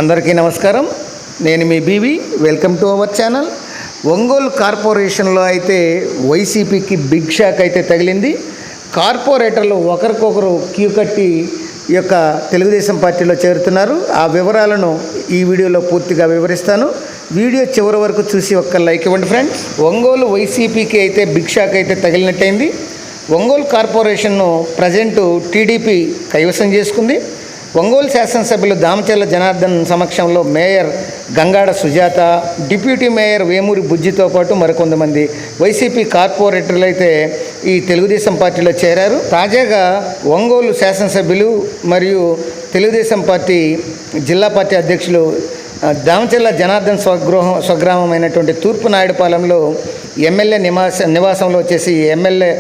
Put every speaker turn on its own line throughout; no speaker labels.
అందరికీ నమస్కారం. నేను మీ BV. Welcome to our channel. Ongole కార్పొరేషన్లో అయితే వైసీపీకి బిగ్ షాక్ అయితే తగిలింది. కార్పొరేటర్లు ఒకరికొకరు క్యూ కట్టి ఈ యొక్క తెలుగుదేశం పార్టీలో చేరుతున్నారు. ఆ వివరాలను ఈ వీడియోలో పూర్తిగా వివరిస్తాను. వీడియో చివరి వరకు చూసి ఒక్క లైక్ ఇవ్వండి ఫ్రెండ్స్. ఒంగోలు వైసీపీకి అయితే బిగ్ షాక్ అయితే తగిలినట్టయింది. ఒంగోలు కార్పొరేషన్ను ప్రజెంటు టీడీపీ కైవసం చేసుకుంది. ఒంగోలు శాసనసభ్యులు దామచర్ల జనార్దన్ సమక్షంలో mayor Gangada Sujatha, deputy mayor Vemuri బుజ్జితో పాటు మరికొంతమంది వైసీపీ కార్పొరేటర్లు అయితే ఈ తెలుగుదేశం పార్టీలో చేరారు. తాజాగా ఒంగోలు శాసనసభ్యులు మరియు తెలుగుదేశం పార్టీ జిల్లా పార్టీ అధ్యక్షులు దామచర్ల జనార్దన్ స్వగ్రామమైనటువంటి తూర్పు నాయుడుపాలెంలో ఎమ్మెల్యే నివాసంలో వచ్చేసి ఎమ్మెల్యే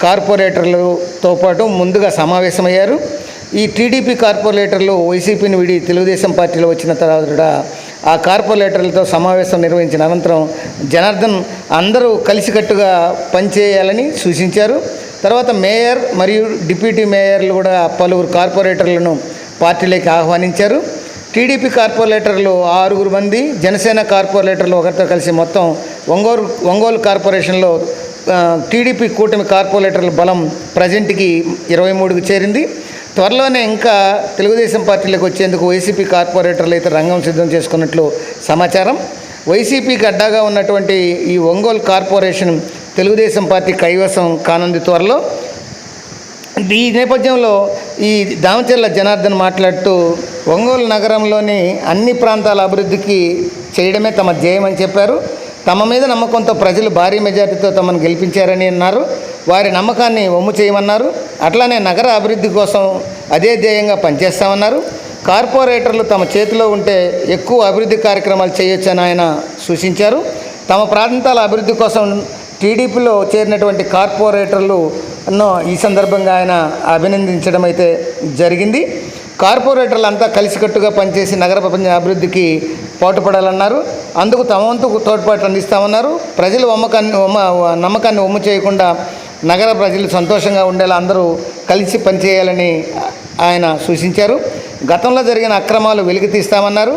కార్పొరేటర్లతో పాటు ముందుగా సమావేశమయ్యారు. ఈ టీడీపీ కార్పొరేటర్లు వైసీపీని విడి తెలుగుదేశం పార్టీలో వచ్చిన తర్వాత ఆ కార్పొరేటర్లతో సమావేశం నిర్వహించిన అనంతరం జనార్దన్ అందరూ కలిసికట్టుగా పనిచేయాలని సూచించారు. తర్వాత మేయర్ మరియు డిప్యూటీ మేయర్లు కూడా పలువురు కార్పొరేటర్లను పార్టీలోకి ఆహ్వానించారు. టీడీపీ కార్పొరేటర్లు 6 మంది, జనసేన కార్పొరేటర్లు ఒకరితో కలిసి మొత్తం ఒంగోలు కార్పొరేషన్లో టీడీపీ కూటమి కార్పొరేటర్ల బలం ప్రజెంట్కి 23కి చేరింది. త్వరలోనే ఇంకా తెలుగుదేశం పార్టీలోకి వచ్చేందుకు వైసీపీ కార్పొరేటర్లు అయితే రంగం సిద్ధం చేసుకున్నట్లు సమాచారం. వైసీపీకి అడ్డాగా ఉన్నటువంటి ఈ ఒంగోలు కార్పొరేషన్ తెలుగుదేశం పార్టీ కైవసం కానుంది త్వరలో. ఈ నేపథ్యంలో ఈ దామచర్ల జనార్దన్ మాట్లాడుతూ ఒంగోలు నగరంలోని అన్ని ప్రాంతాల అభివృద్ధికి చేయడమే తమ ధ్యేయమని చెప్పారు. తమ మీద నమ్మకంతో ప్రజలు భారీ మెజార్టీతో తమను గెలిపించారని అన్నారు. వారి నమ్మకాన్ని వమ్ము చేయమన్నారు. అట్లానే నగర అభివృద్ధి కోసం అదే ధ్యేయంగా పనిచేస్తామన్నారు. కార్పొరేటర్లు తమ చేతిలో ఉంటే ఎక్కువ అభివృద్ధి కార్యక్రమాలు చేయొచ్చని ఆయన సూచించారు. తమ ప్రాంతాల అభివృద్ధి కోసం టీడీపీలో చేరినటువంటి కార్పొరేటర్లను ఈ సందర్భంగా ఆయన అభినందించడం అయితే జరిగింది. కార్పొరేటర్లు అంతా కలిసికట్టుగా పనిచేసి నగర అభివృద్ధికి పాటుపడాలన్నారు. అందుకు తమ వంతు తోడ్పాటు అందిస్తామన్నారు. ప్రజలు నమ్మకాన్ని వమ్ము చేయకుండా నగర ప్రజలు సంతోషంగా ఉండేలా అందరూ కలిసి పనిచేయాలని ఆయన సూచించారు. గతంలో జరిగిన అక్రమాలు వెలికి తీస్తామన్నారు.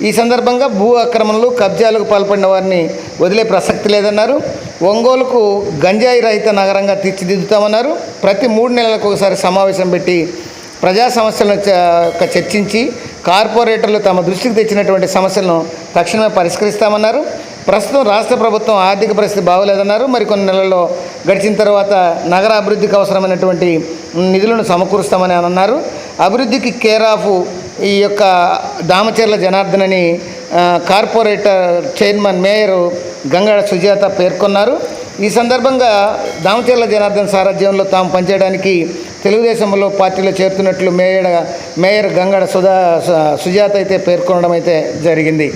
ఈ సందర్భంగా భూ అక్రమణలు, కబ్జాలకు పాల్పడిన వారిని వదిలే ప్రసక్తి లేదన్నారు. ఒంగోలుకు గంజాయి రహిత నగరంగా తీర్చిదిద్దుతామన్నారు. ప్రతి 3 నెలలకు ఒకసారి సమావేశం పెట్టి ప్రజా సమస్యలను చర్చించి కార్పొరేటర్లు తమ దృష్టికి తెచ్చినటువంటి సమస్యలను తక్షణమే పరిష్కరిస్తామన్నారు. ప్రస్తుతం రాష్ట్ర ప్రభుత్వం ఆర్థిక పరిస్థితి బాగోలేదన్నారు. మరికొన్ని నెలల్లో గడిచిన తర్వాత నగర అభివృద్ధికి అవసరమైనటువంటి నిధులను సమకూరుస్తామని అన్నారు. అభివృద్ధికి కేర్ ఆఫ్ ఈ యొక్క దామచర్ల జనార్దన్ అని corporator chairman mayor Gangada Sujatha పేర్కొన్నారు. ఈ సందర్భంగా దామచర్ల జనార్దన్ సారథ్యంలో తాము పనిచేయడానికి తెలుగుదేశంలో పార్టీలో చేరుతున్నట్లు మేయర్ గంగాడ సుజాత అయితే పేర్కొనడం అయితే జరిగింది.